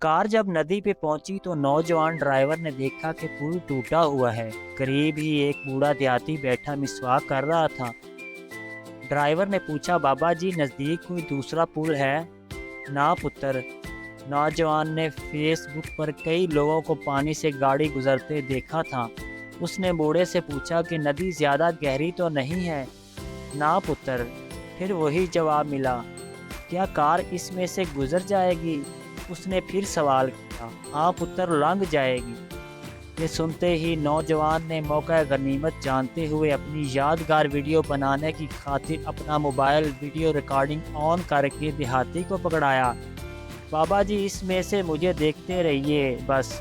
Car जब नदी पे पहुंची तो नौजवान ड्राइवर ने देखा कि पुल टूटा हुआ है। करीब ही एक बूढ़ा देहाती बैठा मिसवाक कर रहा था। ड्राइवर ने पूछा, बाबा जी नज़दीक कोई दूसरा पुल है? ना पुत्र। नौजवान ने फेसबुक पर कई लोगों को पानी से गाड़ी गुजरते देखा था। उसने बूढ़े से पूछा कि नदी ज़्यादा गहरी तो नहीं है? ना पुत्र। फिर वही जवाब मिला। क्या कार इसमें से गुजर जाएगी? उसने फिर सवाल किया। हाँ पुत्र, लंघ जाएगी। ये सुनते ही नौजवान ने मौका गनीमत जानते हुए अपनी यादगार वीडियो बनाने की खातिर अपना मोबाइल वीडियो रिकॉर्डिंग ऑन करके देहाती को पकड़ाया। बाबा जी इसमें से मुझे देखते रहिए बस।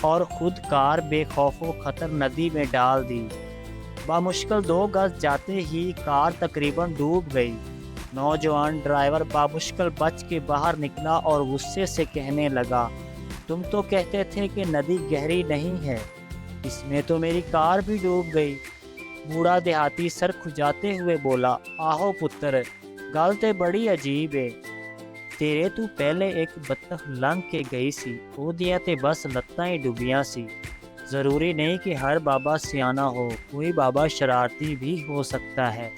और खुद कार बेखौफो खतर नदी में डाल दी। बामुश्किल 2 गज जाते ही कार तकरीबन डूब गई। नौजवान ड्राइवर बामुश्किल बच के बाहर निकला और गुस्से से कहने लगा, तुम तो कहते थे कि नदी गहरी नहीं है, इसमें तो मेरी कार भी डूब गई। बूढ़ा देहाती सर खुजाते हुए बोला, आहो पुत्र, गल ते बड़ी अजीब है। तेरे तू पहले एक बत्तख लंघ के गई सी, ओदियां ते बस लत्तां ही डुबियां सी। ज़रूरी नहीं कि हर बाबा सियाना हो, कोई बाबा शरारती भी हो सकता है।